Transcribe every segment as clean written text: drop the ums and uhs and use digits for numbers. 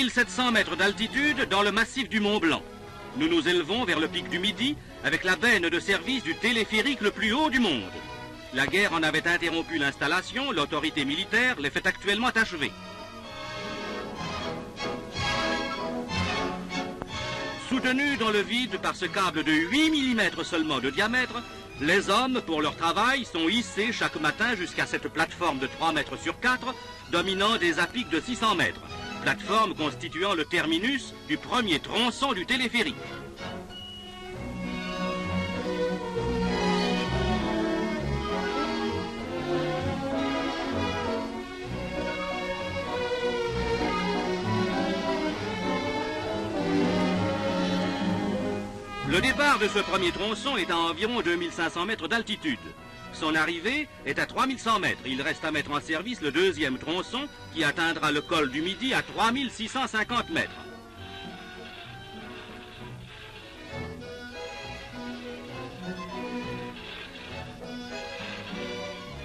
2700 mètres d'altitude dans le massif du Mont Blanc. Nous nous élevons vers le pic du Midi avec la benne de service du téléphérique le plus haut du monde. La guerre en avait interrompu l'installation, l'autorité militaire les fait actuellement achever. Soutenus dans le vide par ce câble de 8 mm seulement de diamètre, les hommes, pour leur travail, sont hissés chaque matin jusqu'à cette plateforme de 3 mètres sur 4, dominant des à-pics de 600 mètres, plateforme constituant le terminus du premier tronçon du téléphérique. Le départ de ce premier tronçon est à environ 2500 mètres d'altitude. Son arrivée est à 3100 mètres. Il reste à mettre en service le deuxième tronçon qui atteindra le col du Midi à 3650 mètres.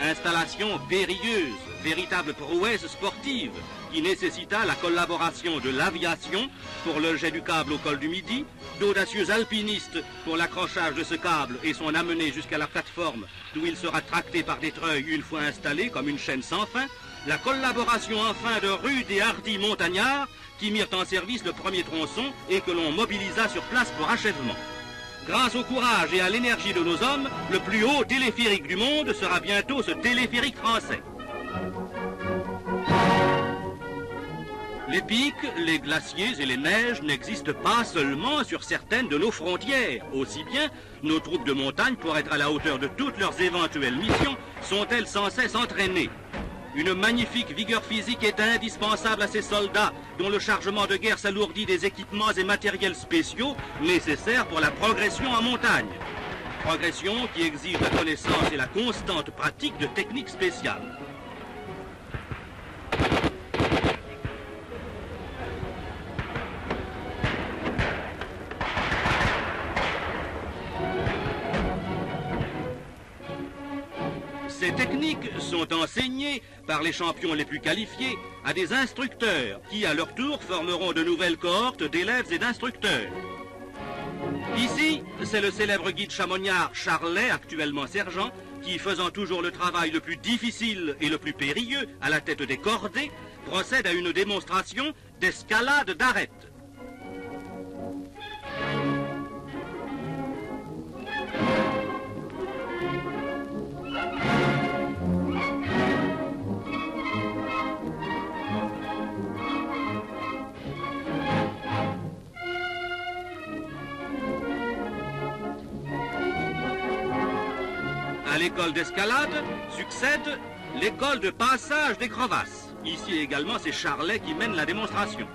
Installation périlleuse, véritable prouesse sportive qui nécessita la collaboration de l'aviation pour le jet du câble au col du Midi, d'audacieux alpinistes pour l'accrochage de ce câble et son amenée jusqu'à la plateforme d'où il sera tracté par des treuils une fois installé comme une chaîne sans fin, la collaboration enfin de rudes et hardis montagnards qui mirent en service le premier tronçon et que l'on mobilisa sur place pour achèvement. Grâce au courage et à l'énergie de nos hommes, le plus haut téléphérique du monde sera bientôt ce téléphérique français. Les pics, les glaciers et les neiges n'existent pas seulement sur certaines de nos frontières. Aussi bien, nos troupes de montagne, pour être à la hauteur de toutes leurs éventuelles missions, sont-elles sans cesse entraînées. Une magnifique vigueur physique est indispensable à ces soldats dont le chargement de guerre s'alourdit des équipements et matériels spéciaux nécessaires pour la progression en montagne. Progression qui exige la connaissance et la constante pratique de techniques spéciales. Ces techniques sont enseignées par les champions les plus qualifiés à des instructeurs qui, à leur tour, formeront de nouvelles cohortes d'élèves et d'instructeurs. Ici, c'est le célèbre guide chamoniard Charlet, actuellement sergent, qui, faisant toujours le travail le plus difficile et le plus périlleux à la tête des cordées, procède à une démonstration d'escalade d'arête. À l'école d'escalade succède l'école de passage des crevasses. Ici également, c'est Charlet qui mène la démonstration.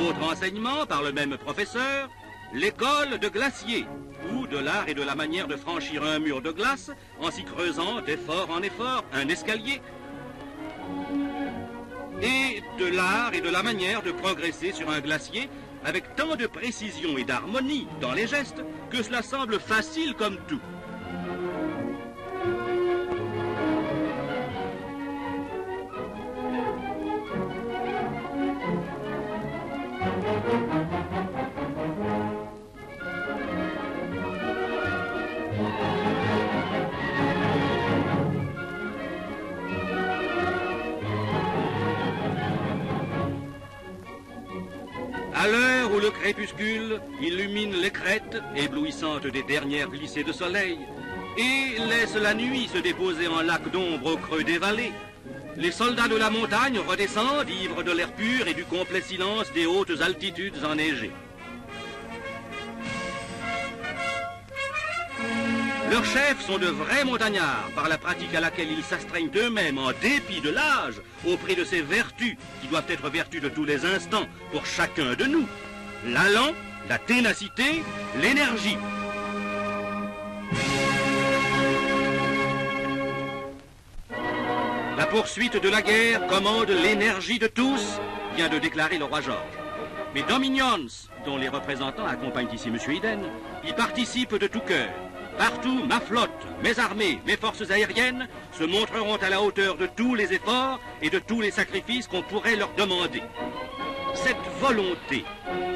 Autre enseignement par le même professeur, l'école de glacier, ou de l'art et de la manière de franchir un mur de glace en s'y creusant d'effort en effort un escalier, et de l'art et de la manière de progresser sur un glacier avec tant de précision et d'harmonie dans les gestes que cela semble facile comme tout. À l'heure où le crépuscule illumine les crêtes éblouissantes des dernières glissées de soleil, et laissent la nuit se déposer en lac d'ombre au creux des vallées. Les soldats de la montagne redescendent, ivres de l'air pur et du complet silence des hautes altitudes enneigées. Leurs chefs sont de vrais montagnards, par la pratique à laquelle ils s'astreignent eux-mêmes en dépit de l'âge, au prix de ces vertus qui doivent être vertus de tous les instants pour chacun de nous. L'allant, la ténacité, l'énergie. La poursuite de la guerre commande l'énergie de tous, vient de déclarer le roi Georges. Mes dominions, dont les représentants accompagnent ici M. Eden, y participent de tout cœur. Partout, ma flotte, mes armées, mes forces aériennes se montreront à la hauteur de tous les efforts et de tous les sacrifices qu'on pourrait leur demander. Cette volonté,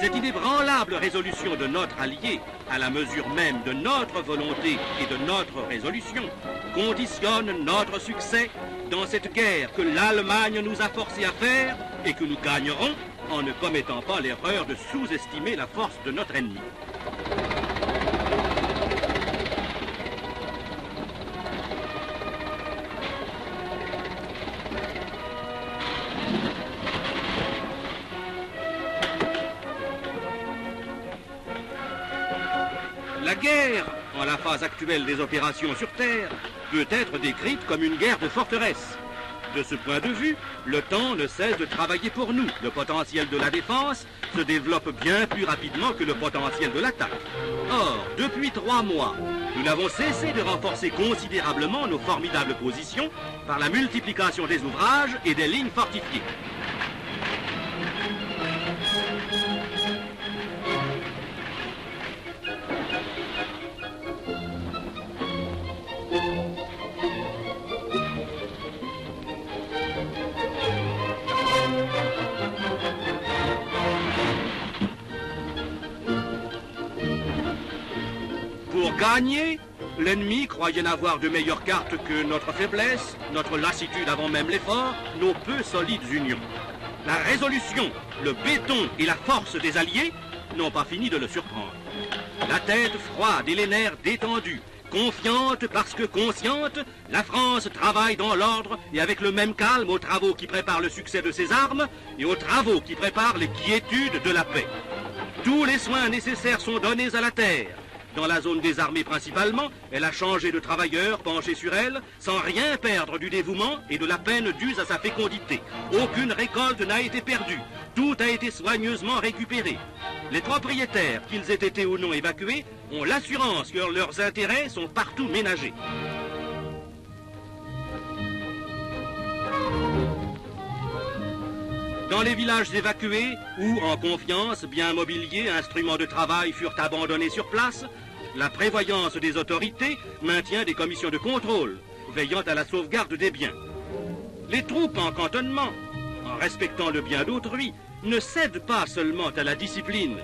cette inébranlable résolution de notre allié, à la mesure même de notre volonté et de notre résolution, conditionne notre succès dans cette guerre que l'Allemagne nous a forcés à faire et que nous gagnerons en ne commettant pas l'erreur de sous-estimer la force de notre ennemi. La guerre, en la phase actuelle des opérations sur Terre, peut être décrite comme une guerre de forteresse. De ce point de vue, le temps ne cesse de travailler pour nous. Le potentiel de la défense se développe bien plus rapidement que le potentiel de l'attaque. Or, depuis 3 mois, nous n'avons cessé de renforcer considérablement nos formidables positions par la multiplication des ouvrages et des lignes fortifiées. Pour gagner, l'ennemi croyait n'avoir de meilleures cartes que notre faiblesse, notre lassitude avant même l'effort, nos peu solides unions. La résolution, le béton et la force des Alliés n'ont pas fini de le surprendre. La tête froide et les nerfs détendus, confiante parce que consciente, la France travaille dans l'ordre et avec le même calme aux travaux qui préparent le succès de ses armes et aux travaux qui préparent les quiétudes de la paix. Tous les soins nécessaires sont donnés à la terre. Dans la zone des armées principalement, elle a changé de travailleurs penchés sur elle, sans rien perdre du dévouement et de la peine due à sa fécondité. Aucune récolte n'a été perdue. Tout a été soigneusement récupéré. Les propriétaires, qu'ils aient été ou non évacués, ont l'assurance que leurs intérêts sont partout ménagés. Dans les villages évacués, où, en confiance, biens mobiliers, instruments de travail furent abandonnés sur place, la prévoyance des autorités maintient des commissions de contrôle, veillant à la sauvegarde des biens. Les troupes en cantonnement, en respectant le bien d'autrui, ne cèdent pas seulement à la discipline,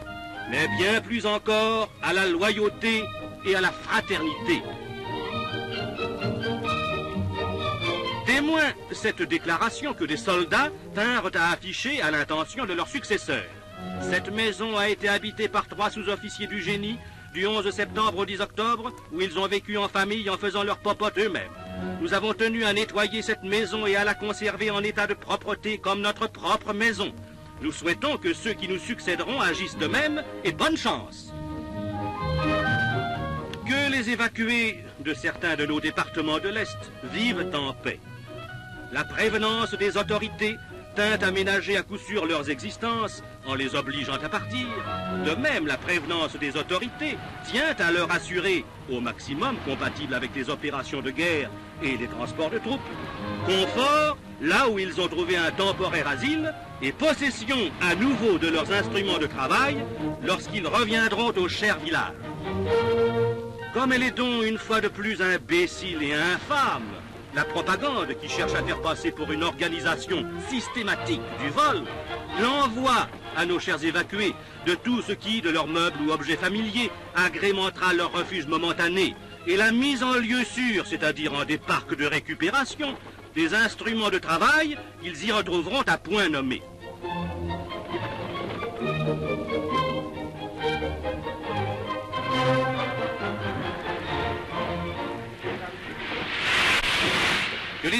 mais bien plus encore à la loyauté et à la fraternité. Témoin cette déclaration que des soldats tinrent à afficher à l'intention de leurs successeurs. Cette maison a été habitée par 3 sous-officiers du génie du 11 septembre au 10 octobre, où ils ont vécu en famille en faisant leur popote eux-mêmes. Nous avons tenu à nettoyer cette maison et à la conserver en état de propreté comme notre propre maison. Nous souhaitons que ceux qui nous succéderont agissent de même et bonne chance. Que les évacués de certains de nos départements de l'Est vivent en paix. La prévenance des autorités tint à ménager à coup sûr leurs existences en les obligeant à partir. De même, la prévenance des autorités tient à leur assurer, au maximum compatible avec les opérations de guerre et les transports de troupes, confort là où ils ont trouvé un temporaire asile et possession à nouveau de leurs instruments de travail lorsqu'ils reviendront au cher village. Comme elle est donc une fois de plus imbécile et infâme, la propagande qui cherche à faire passer pour une organisation systématique du vol, l'envoi à nos chers évacués de tout ce qui, de leurs meubles ou objets familiers, agrémentera leur refuge momentané, et la mise en lieu sûr, c'est-à-dire en des parcs de récupération, des instruments de travail qu'ils y retrouveront à point nommé.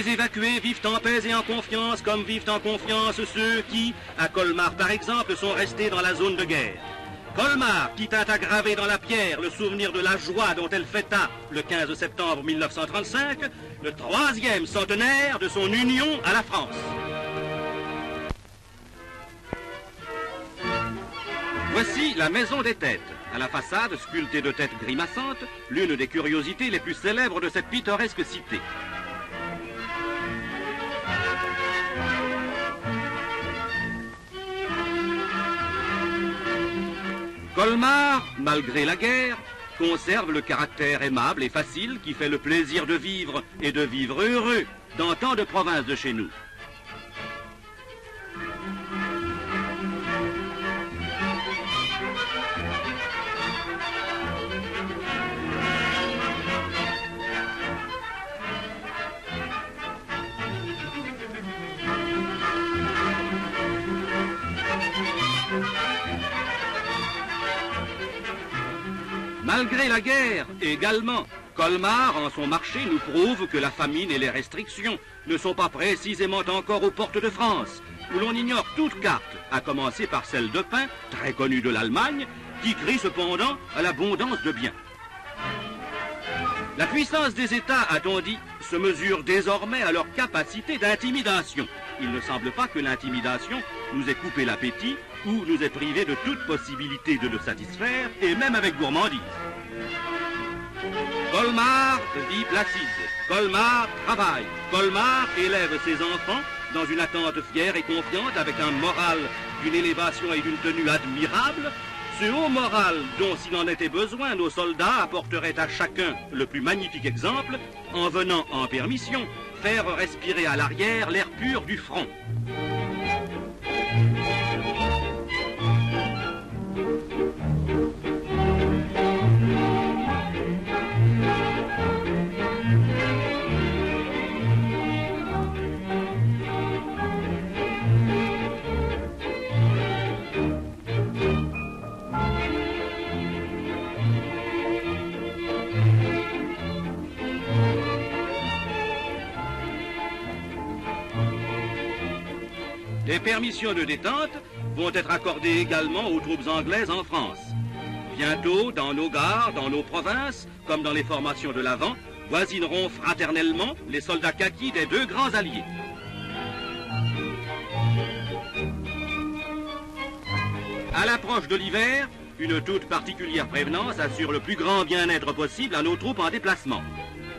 Les évacués vivent en paix et en confiance comme vivent en confiance ceux qui, à Colmar par exemple, sont restés dans la zone de guerre. Colmar, qui tint à graver dans la pierre le souvenir de la joie dont elle fêta, le 15 septembre 1935, le 3e centenaire de son union à la France. Voici la Maison des Têtes, à la façade sculptée de têtes grimaçantes, l'une des curiosités les plus célèbres de cette pittoresque cité. Colmar, malgré la guerre, conserve le caractère aimable et facile qui fait le plaisir de vivre et de vivre heureux dans tant de provinces de chez nous. Malgré la guerre, également, Colmar, en son marché, nous prouve que la famine et les restrictions ne sont pas précisément encore aux portes de France, où l'on ignore toute carte, à commencer par celle de pain, très connue de l'Allemagne, qui crie cependant à l'abondance de biens. La puissance des États, a-t-on dit, se mesure désormais à leur capacité d'intimidation. Il ne semble pas que l'intimidation nous ait coupé l'appétit ou nous ait privé de toute possibilité de le satisfaire, et même avec gourmandise. Colmar vit placide, Colmar travaille, Colmar élève ses enfants dans une attente fière et confiante avec un moral d'une élévation et d'une tenue admirable, ce haut moral dont, s'il en était besoin, nos soldats apporteraient à chacun le plus magnifique exemple en venant en permission faire respirer à l'arrière l'air pur du front. Des permissions de détente vont être accordées également aux troupes anglaises en France. Bientôt, dans nos gares, dans nos provinces, comme dans les formations de l'avant, voisineront fraternellement les soldats kakis des deux grands alliés. À l'approche de l'hiver, une toute particulière prévenance assure le plus grand bien-être possible à nos troupes en déplacement.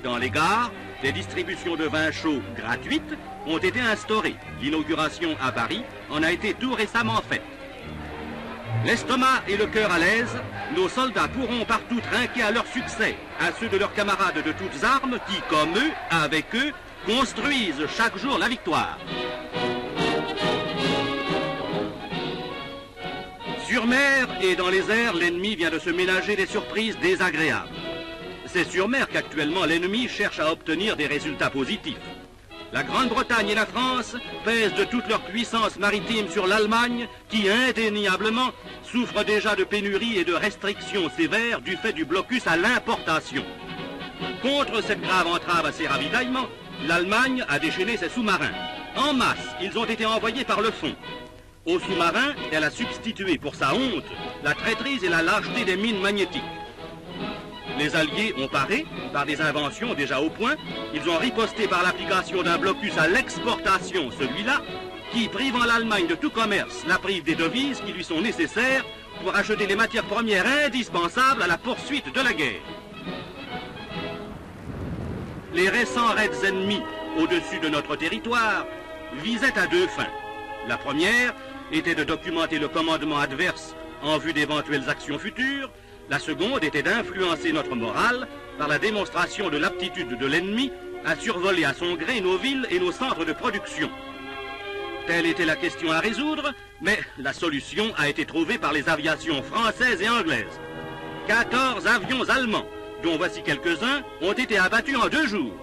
Dans les gares, des distributions de vin chaud gratuites ont été instaurées. L'inauguration à Paris en a été tout récemment faite. L'estomac et le cœur à l'aise, nos soldats pourront partout trinquer à leur succès, à ceux de leurs camarades de toutes armes qui, comme eux, avec eux, construisent chaque jour la victoire. Sur mer et dans les airs, l'ennemi vient de se ménager des surprises désagréables. C'est sur mer qu'actuellement l'ennemi cherche à obtenir des résultats positifs. La Grande-Bretagne et la France pèsent de toute leur puissance maritime sur l'Allemagne qui, indéniablement, souffre déjà de pénuries et de restrictions sévères du fait du blocus à l'importation. Contre cette grave entrave à ses ravitaillements, l'Allemagne a déchaîné ses sous-marins. En masse, ils ont été envoyés par le fond. Aux sous-marins, elle a substitué pour sa honte la traîtrise et la lâcheté des mines magnétiques. Les Alliés ont paré par des inventions déjà au point. Ils ont riposté par l'application d'un blocus à l'exportation, celui-là, qui, privant l'Allemagne de tout commerce, la prive des devises qui lui sont nécessaires pour acheter les matières premières indispensables à la poursuite de la guerre. Les récents raids ennemis au-dessus de notre territoire visaient à deux fins. La première était de documenter le commandement adverse en vue d'éventuelles actions futures. La seconde était d'influencer notre morale par la démonstration de l'aptitude de l'ennemi à survoler à son gré nos villes et nos centres de production. Telle était la question à résoudre, mais la solution a été trouvée par les aviations françaises et anglaises. 14 avions allemands, dont voici quelques-uns, ont été abattus en 2 jours.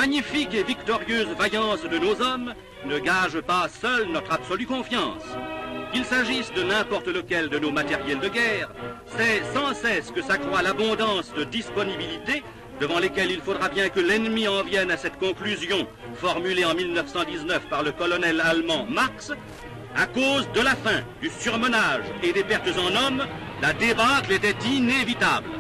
magnifique et victorieuse vaillance de nos hommes ne gage pas seule notre absolue confiance. Qu'il s'agisse de n'importe lequel de nos matériels de guerre, c'est sans cesse que s'accroît l'abondance de disponibilités devant lesquelles il faudra bien que l'ennemi en vienne à cette conclusion formulée en 1919 par le colonel allemand Marx. À cause de la faim, du surmenage et des pertes en hommes, la débâcle était inévitable.